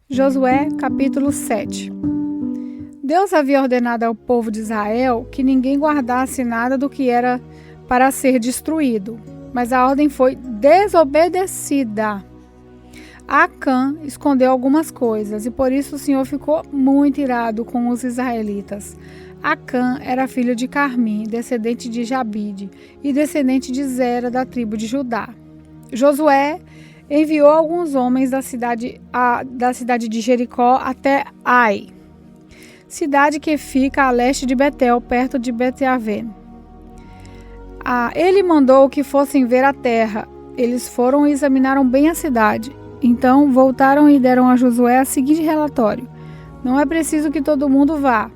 Josué, capítulo 7. Deus havia ordenado ao povo de Israel que ninguém guardasse nada do que era para ser destruído, mas a ordem foi desobedecida. Acã escondeu algumas coisas e por isso o Senhor ficou muito irado com os israelitas. Acã era filho de Carmi, descendente de Jabide, e descendente de Zera, da tribo de Judá. Josué enviou alguns homens da cidade de Jericó até Ai, cidade que fica a leste de Betel, perto de Bet-Aven. Ele mandou que fossem ver a terra. Eles foram e examinaram bem a cidade. Então voltaram e deram a Josué o seguinte relatório: não é preciso que todo mundo vá.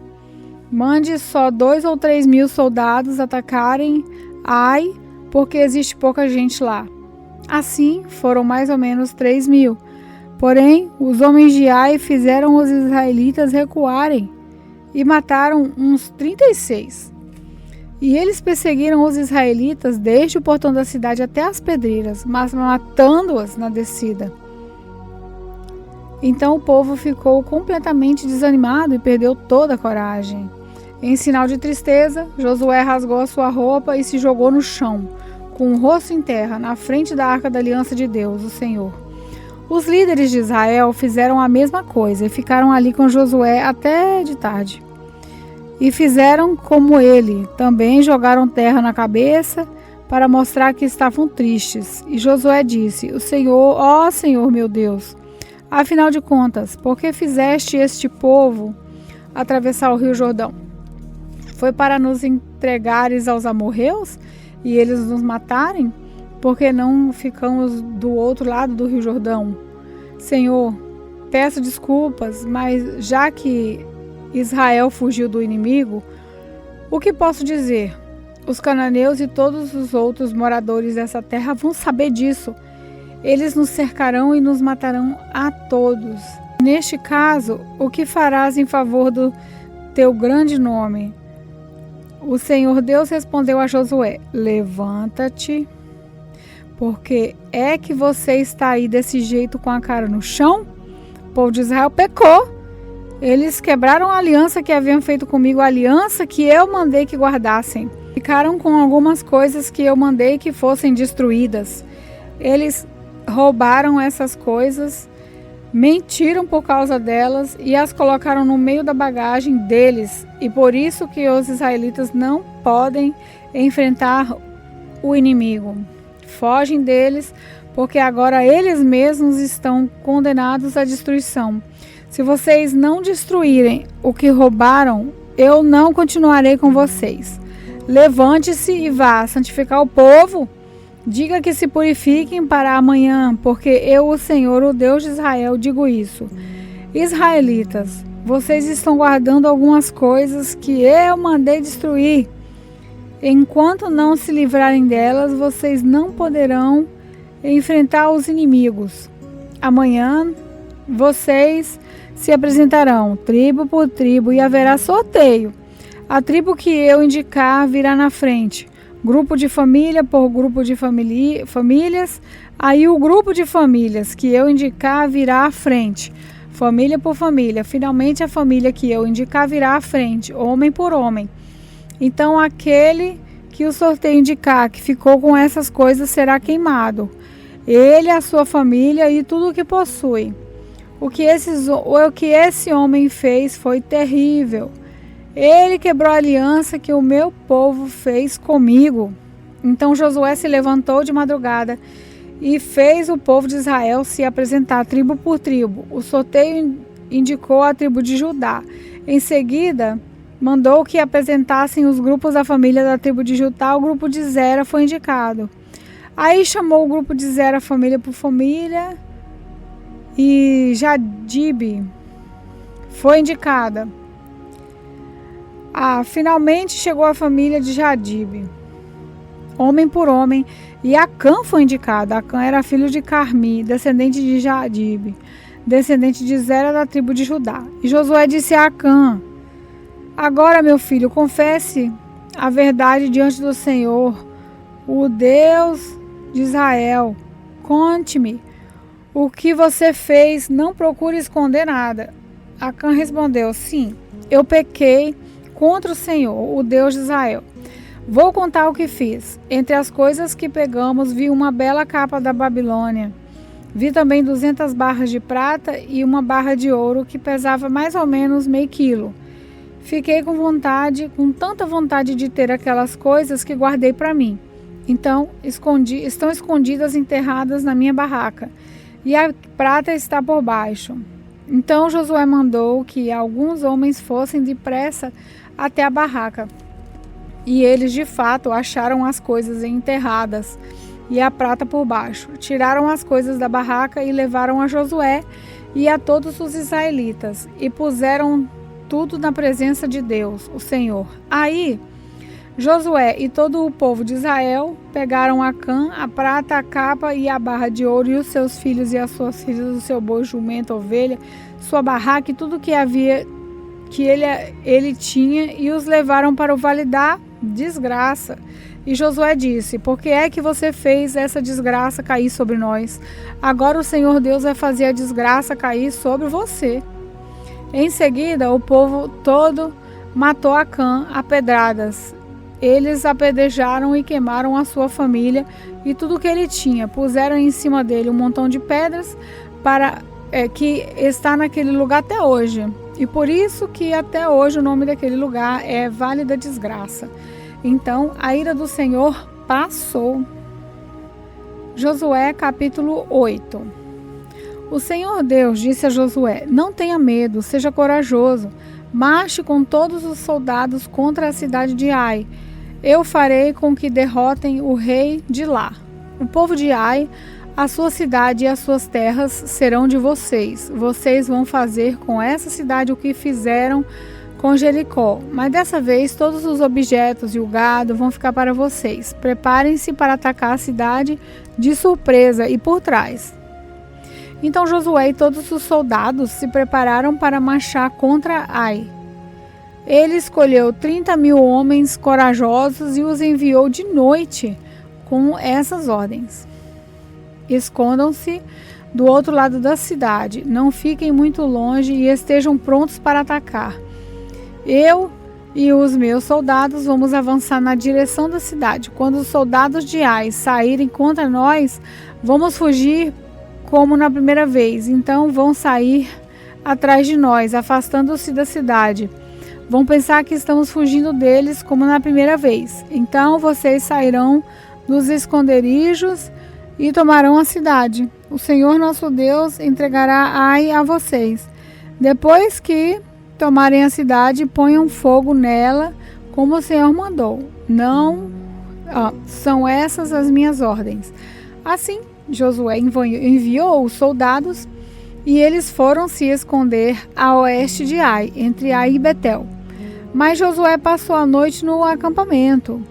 Mande só 2 ou 3 mil soldados atacarem Ai, porque existe pouca gente lá. Assim, foram mais ou menos 3 mil. Porém, os homens de Ai fizeram os israelitas recuarem e mataram uns 36. E eles perseguiram os israelitas desde o portão da cidade até as pedreiras, mas matando-as na descida. Então o povo ficou completamente desanimado e perdeu toda a coragem. Em sinal de tristeza, Josué rasgou a sua roupa e se jogou no chão, com o rosto em terra, na frente da arca da aliança de Deus, o Senhor. Os líderes de Israel fizeram a mesma coisa e ficaram ali com Josué até de tarde. E fizeram como ele, também jogaram terra na cabeça para mostrar que estavam tristes. E Josué disse: O Senhor, ó Senhor meu Deus, afinal de contas, por que fizeste este povo atravessar o rio Jordão? Foi para nos entregares aos amorreus e eles nos matarem? Porque não ficamos do outro lado do rio Jordão? Senhor, peço desculpas, mas já que Israel fugiu do inimigo, o que posso dizer? Os cananeus e todos os outros moradores dessa terra vão saber disso. Eles nos cercarão e nos matarão a todos. Neste caso, o que farás em favor do teu grande nome? O Senhor Deus respondeu a Josué: levanta-te, porque é que você está aí desse jeito com a cara no chão? O povo de Israel pecou. Eles quebraram a aliança que haviam feito comigo, a aliança que eu mandei que guardassem. Ficaram com algumas coisas que eu mandei que fossem destruídas. Eles roubaram essas coisas, mentiram por causa delas e as colocaram no meio da bagagem deles. E por isso que os israelitas não podem enfrentar o inimigo. Fogem deles, porque agora eles mesmos estão condenados à destruição. Se vocês não destruírem o que roubaram, eu não continuarei com vocês. Levante-se e vá santificar o povo. Diga que se purifiquem para amanhã, porque eu, o Senhor, o Deus de Israel, digo isso. Israelitas, vocês estão guardando algumas coisas que eu mandei destruir. Enquanto não se livrarem delas, vocês não poderão enfrentar os inimigos. Amanhã, vocês se apresentarão, tribo por tribo, e haverá sorteio. A tribo que eu indicar virá na frente. Grupo de família por grupo de famílias, aí o grupo de famílias que eu indicar virá à frente, família por família, finalmente a família que eu indicar virá à frente, homem por homem. Então aquele que o sorteio indicar que ficou com essas coisas será queimado, ele, a sua família e tudo o que possui. O que esse homem fez foi terrível. Ele quebrou a aliança que o meu povo fez comigo. Então Josué se levantou de madrugada e fez o povo de Israel se apresentar tribo por tribo. O sorteio indicou a tribo de Judá. Em seguida, mandou que apresentassem os grupos da família da tribo de Judá. O grupo de Zera foi indicado. Aí chamou o grupo de Zera família por família e Jadibe foi indicada. Finalmente chegou a família de Jadibe, homem por homem, e Acã foi indicado. Acã era filho de Carmi, descendente de Jadibe, descendente de Zera da tribo de Judá. E Josué disse a Acã: agora, meu filho, confesse a verdade diante do Senhor, o Deus de Israel. Conte-me o que você fez, não procure esconder nada. Acã respondeu: sim, eu pequei contra o Senhor, o Deus de Israel. Vou contar o que fiz. Entre as coisas que pegamos, vi uma bela capa da Babilônia. Vi também 200 barras de prata e uma barra de ouro que pesava mais ou menos meio quilo. Fiquei com tanta vontade de ter aquelas coisas que guardei para mim. Então, estão escondidas, enterradas na minha barraca, e a prata está por baixo. Então Josué mandou que alguns homens fossem depressa até a barraca. E eles de fato acharam as coisas enterradas e a prata por baixo. Tiraram as coisas da barraca e levaram a Josué e a todos os israelitas e puseram tudo na presença de Deus, o Senhor. Aí Josué e todo o povo de Israel pegaram Acã, a prata, a capa e a barra de ouro, e os seus filhos e as suas filhas, o seu boi, jumento, ovelha, sua barraca e tudo que havia que ele tinha, e os levaram para o vale da desgraça. E Josué disse: por que é que você fez essa desgraça cair sobre nós? Agora o Senhor Deus vai fazer a desgraça cair sobre você. Em seguida, o povo todo matou Acã a pedradas. Eles apedrejaram e queimaram a sua família e tudo o que ele tinha. Puseram em cima dele um montão de pedras que está naquele lugar até hoje. E por isso que até hoje o nome daquele lugar é Vale da Desgraça. Então a ira do Senhor passou. Josué capítulo 8. O Senhor Deus disse a Josué: não tenha medo, seja corajoso. Marche com todos os soldados contra a cidade de Ai. Eu farei com que derrotem o rei de lá. O povo de Ai, a sua cidade e as suas terras serão de vocês. Vocês vão fazer com essa cidade o que fizeram com Jericó. Mas dessa vez todos os objetos e o gado vão ficar para vocês. Preparem-se para atacar a cidade de surpresa e por trás. Então Josué e todos os soldados se prepararam para marchar contra Ai. Ele escolheu 30.000 homens corajosos e os enviou de noite com essas ordens: escondam-se do outro lado da cidade, não fiquem muito longe e estejam prontos para atacar. Eu e os meus soldados vamos avançar na direção da cidade. Quando os soldados de Ai saírem contra nós, vamos fugir como na primeira vez. Então vão sair atrás de nós, afastando-se da cidade. Vão pensar que estamos fugindo deles como na primeira vez. Então vocês sairão dos esconderijos e tomarão a cidade. O Senhor nosso Deus entregará Ai a vocês. Depois que tomarem a cidade, ponham fogo nela, como o Senhor mandou. São essas as minhas ordens. Assim, Josué enviou os soldados e eles foram se esconder a oeste de Ai, entre Ai e Betel. Mas Josué passou a noite no acampamento.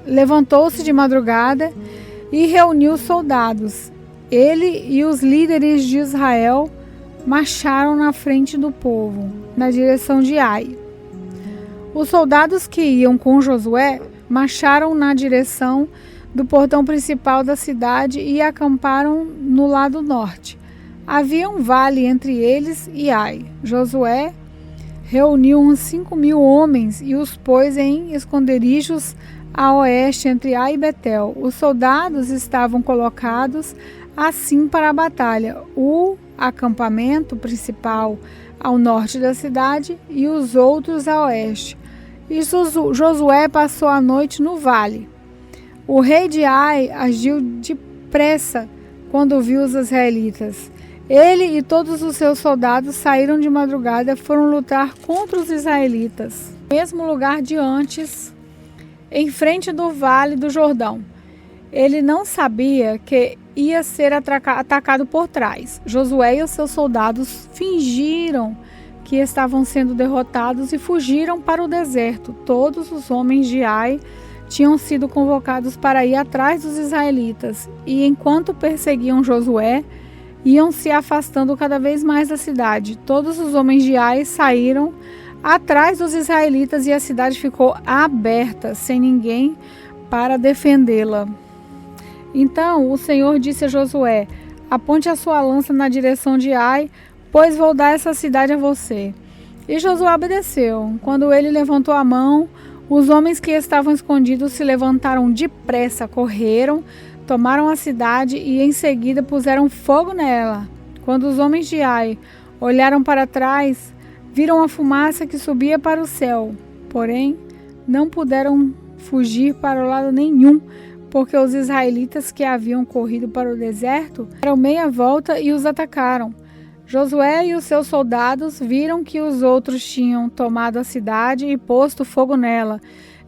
Levantou-se de madrugada e reuniu os soldados. Ele e os líderes de Israel marcharam na frente do povo, na direção de Ai. Os soldados que iam com Josué marcharam na direção do portão principal da cidade e acamparam no lado norte. Havia um vale entre eles e Ai. Josué reuniu uns 5.000 homens e os pôs em esconderijos a oeste entre Ai e Betel. Os soldados estavam colocados assim para a batalha: o acampamento principal ao norte da cidade e os outros a oeste. E Josué passou a noite no vale. O rei de Ai agiu depressa quando viu os israelitas. Ele e todos os seus soldados saíram de madrugada e foram lutar contra os israelitas, no mesmo lugar de antes, em frente do vale do Jordão. Ele não sabia que ia ser atacado por trás. Josué e os seus soldados fingiram que estavam sendo derrotados e fugiram para o deserto. Todos os homens de Ai tinham sido convocados para ir atrás dos israelitas, e enquanto perseguiam Josué, iam se afastando cada vez mais da cidade. Todos os homens de Ai saíram atrás dos israelitas e a cidade ficou aberta, sem ninguém para defendê-la. Então o Senhor disse a Josué: aponte a sua lança na direção de Ai, pois vou dar essa cidade a você. E Josué obedeceu. Quando ele levantou a mão, os homens que estavam escondidos se levantaram depressa, correram, tomaram a cidade e em seguida puseram fogo nela. Quando os homens de Ai olharam para trás, viram a fumaça que subia para o céu. Porém, não puderam fugir para o lado nenhum, porque os israelitas que haviam corrido para o deserto deram meia volta e os atacaram. Josué e os seus soldados viram que os outros tinham tomado a cidade e posto fogo nela.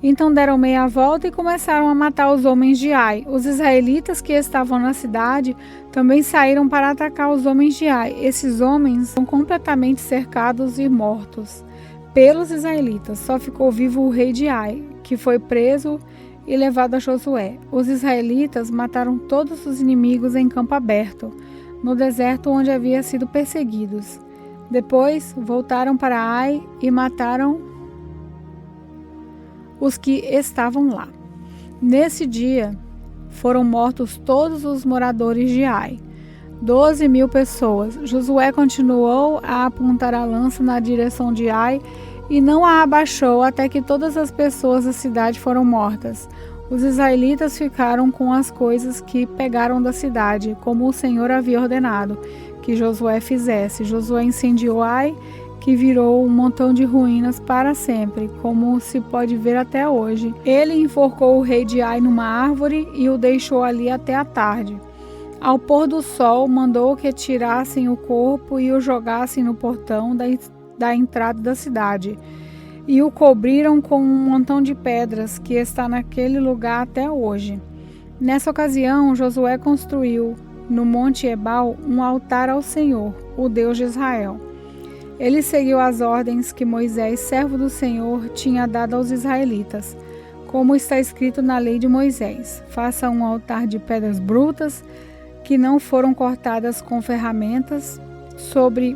Então deram meia volta e começaram a matar os homens de Ai. Os israelitas que estavam na cidade também saíram para atacar os homens de Ai. Esses homens foram completamente cercados e mortos pelos israelitas. Só ficou vivo o rei de Ai, que foi preso e levado a Josué. Os israelitas mataram todos os inimigos em campo aberto, no deserto onde haviam sido perseguidos. Depois voltaram para Ai e mataram os que estavam lá. Nesse dia foram mortos todos os moradores de Ai, 12.000 pessoas. Josué continuou a apontar a lança na direção de Ai e não a abaixou até que todas as pessoas da cidade foram mortas. Os israelitas ficaram com as coisas que pegaram da cidade, como o Senhor havia ordenado que Josué fizesse. Josué incendiou Ai, que virou um montão de ruínas para sempre, como se pode ver até hoje. Ele enforcou o rei de Ai numa árvore e o deixou ali até a tarde. Ao pôr do sol, mandou que tirassem o corpo e o jogassem no portão da entrada da cidade. E o cobriram com um montão de pedras que está naquele lugar até hoje. Nessa ocasião, Josué construiu no Monte Ebal um altar ao Senhor, o Deus de Israel. Ele seguiu as ordens que Moisés, servo do Senhor, tinha dado aos israelitas, como está escrito na lei de Moisés. Faça um altar de pedras brutas que não foram cortadas com ferramentas. Sobre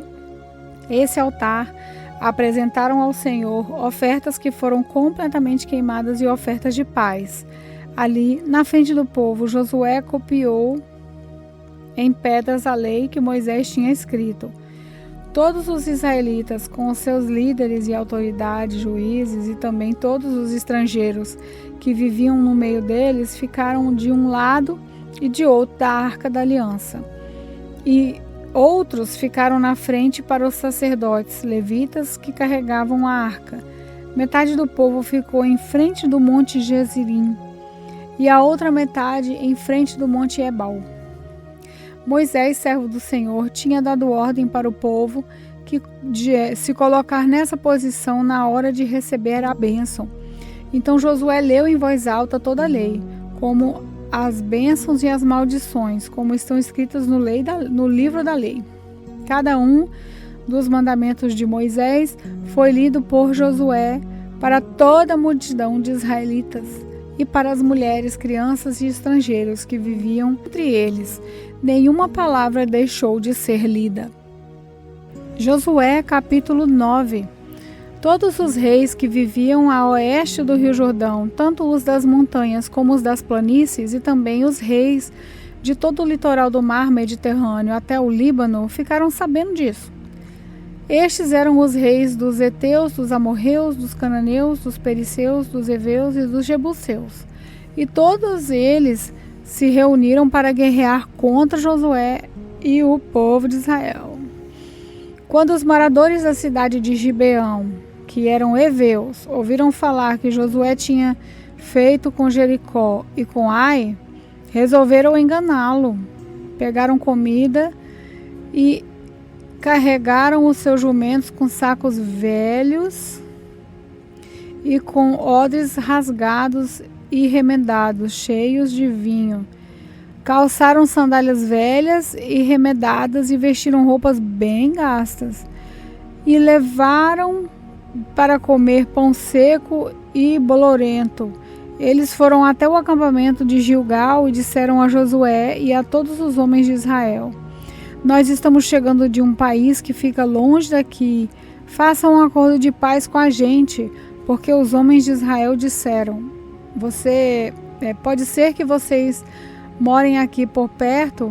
esse altar apresentaram ao Senhor ofertas que foram completamente queimadas e ofertas de paz. Ali, na frente do povo, Josué copiou em pedras a lei que Moisés tinha escrito. Todos os israelitas, com os seus líderes e autoridades, juízes e também todos os estrangeiros que viviam no meio deles, ficaram de um lado e de outro da Arca da Aliança. E outros ficaram na frente para os sacerdotes levitas que carregavam a arca. Metade do povo ficou em frente do monte Gezirim e a outra metade em frente do monte Ebal. Moisés, servo do Senhor, tinha dado ordem para o povo de se colocar nessa posição na hora de receber a bênção. Então Josué leu em voz alta toda a lei, como as bênçãos e as maldições, como estão escritas no livro da lei. Cada um dos mandamentos de Moisés foi lido por Josué para toda a multidão de israelitas e para as mulheres, crianças e estrangeiros que viviam entre eles. Nenhuma palavra deixou de ser lida. Josué, capítulo 9. Todos os reis que viviam a oeste do Rio Jordão, tanto os das montanhas como os das planícies, e também os reis de todo o litoral do mar Mediterrâneo até o Líbano, ficaram sabendo disso. Estes eram os reis dos heteus, dos amorreus, dos cananeus, dos perizeus, dos heveus e dos jebuseus. E todos eles se reuniram para guerrear contra Josué e o povo de Israel. Quando os moradores da cidade de Gibeão, que eram heveus, ouviram falar que Josué tinha feito com Jericó e com Ai, resolveram enganá-lo. Pegaram comida e carregaram os seus jumentos com sacos velhos e com odres rasgados e remendados, cheios de vinho. Calçaram sandálias velhas e remendadas e vestiram roupas bem gastas. E levaram para comer pão seco e bolorento. Eles foram até o acampamento de Gilgal e disseram a Josué e a todos os homens de Israel: nós estamos chegando de um país que fica longe daqui. Façam um acordo de paz com a gente, porque os homens de Israel disseram: pode ser que vocês morem aqui por perto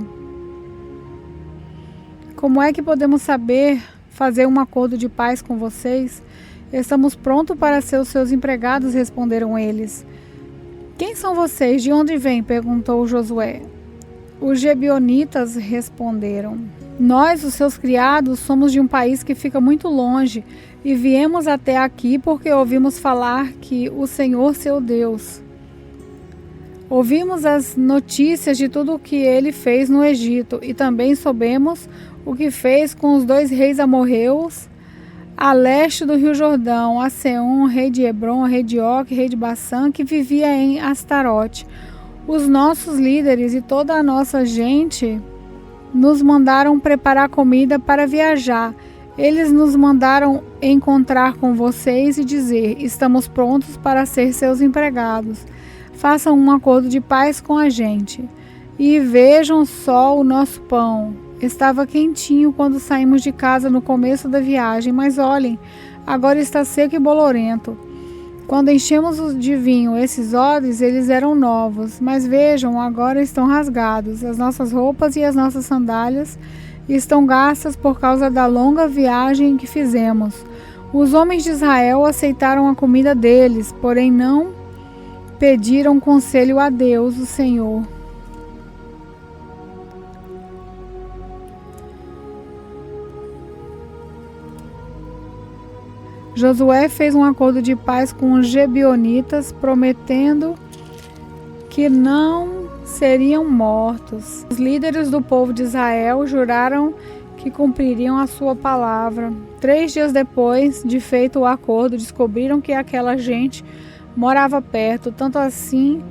Como é que podemos saber fazer um acordo de paz com vocês? Estamos prontos para ser os seus empregados, responderam eles. Quem são vocês? De onde vêm? Perguntou Josué. Os Gibeonitas responderam. Nós, os seus criados, somos de um país que fica muito longe e viemos até aqui porque ouvimos falar que o Senhor, seu Deus. Ouvimos as notícias de tudo o que ele fez no Egito e também soubemos o que fez com os 2 reis amorreus a leste do Rio Jordão, a Seom, rei de Hebron, rei de Og, rei de Bassã, que vivia em Astarote. Os nossos líderes e toda a nossa gente nos mandaram preparar comida para viajar. Eles nos mandaram encontrar com vocês e dizer: estamos prontos para ser seus empregados. Façam um acordo de paz com a gente. E vejam só o nosso pão. Estava quentinho quando saímos de casa no começo da viagem, mas olhem, agora está seco e bolorento. Quando enchemos de vinho esses odres, eles eram novos, mas vejam, agora estão rasgados. As nossas roupas e as nossas sandálias estão gastas por causa da longa viagem que fizemos. Os homens de Israel aceitaram a comida deles, porém não pediram conselho a Deus, o Senhor. Josué fez um acordo de paz com os Gibeonitas, prometendo que não seriam mortos. Os líderes do povo de Israel juraram que cumpririam a sua palavra. 3 dias depois de feito o acordo, descobriram que aquela gente morava perto, tanto assim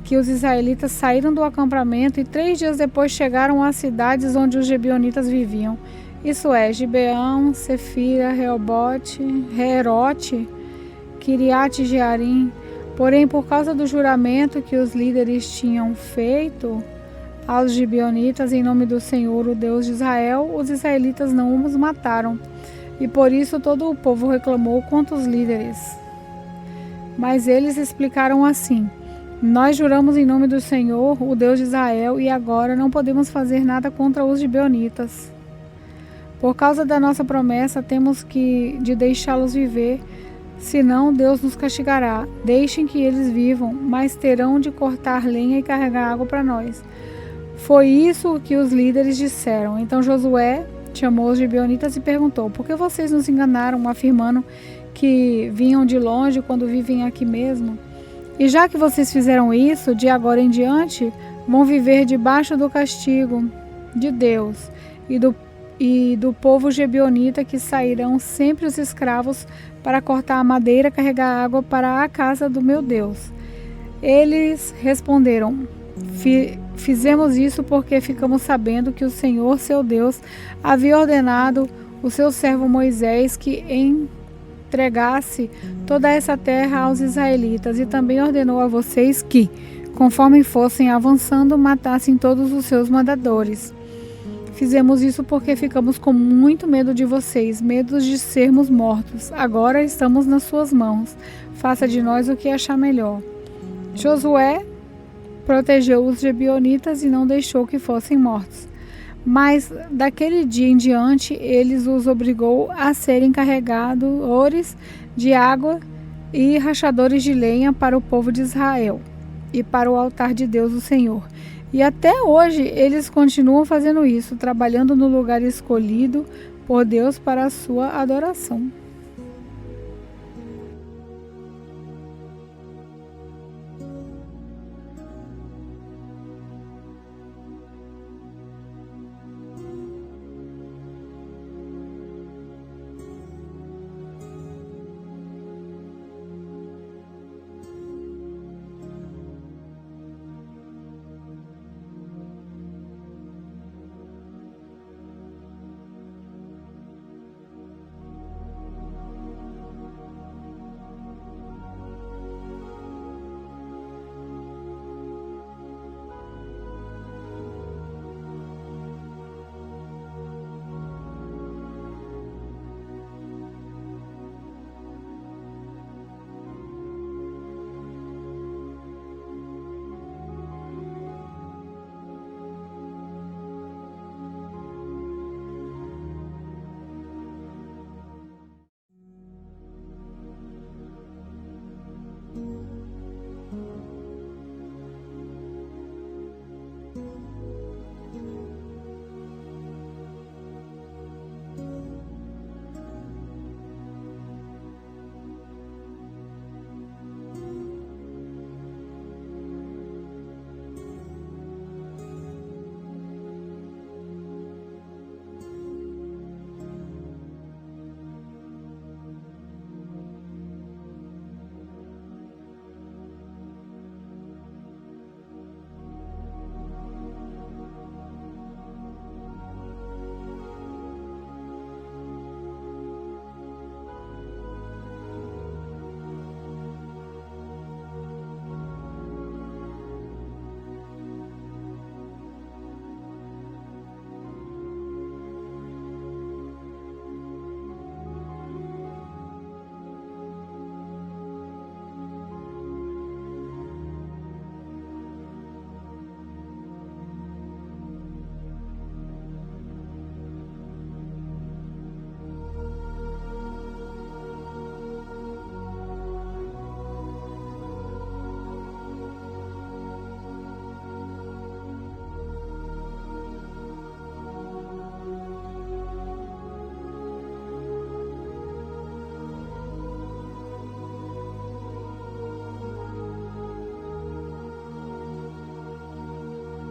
que os israelitas saíram do acampamento e 3 dias depois chegaram às cidades onde os Gibeonitas viviam. Isso é, Gibeão, Sefira, Reobote, Herote, Kiriat Jearim. Porém, por causa do juramento que os líderes tinham feito aos Gibeonitas em nome do Senhor, o Deus de Israel, os israelitas não os mataram. E por isso todo o povo reclamou contra os líderes. Mas eles explicaram assim: nós juramos em nome do Senhor, o Deus de Israel, e agora não podemos fazer nada contra os Gibeonitas. Por causa da nossa promessa, temos de deixá-los viver, senão Deus nos castigará. Deixem que eles vivam, mas terão de cortar lenha e carregar água para nós. Foi isso que os líderes disseram. Então Josué chamou os Gibeonitas e perguntou: por que vocês nos enganaram, afirmando que vinham de longe quando vivem aqui mesmo? E já que vocês fizeram isso, de agora em diante, vão viver debaixo do castigo de Deus e do povo Gibeonita, que sairão sempre os escravos para cortar a madeira e carregar água para a casa do meu Deus. Eles responderam: fizemos isso porque ficamos sabendo que o Senhor, seu Deus, havia ordenado o seu servo Moisés que entregasse toda essa terra aos israelitas, e também ordenou a vocês que, conforme fossem avançando, matassem todos os seus mandadores. Fizemos isso porque ficamos com muito medo de vocês, medo de sermos mortos. Agora estamos nas suas mãos. Faça de nós o que achar melhor. Josué protegeu os Gibeonitas e não deixou que fossem mortos. Mas daquele dia em diante, eles os obrigou a serem carregadores de água e rachadores de lenha para o povo de Israel e para o altar de Deus, o Senhor. E até hoje eles continuam fazendo isso, trabalhando no lugar escolhido por Deus para a sua adoração.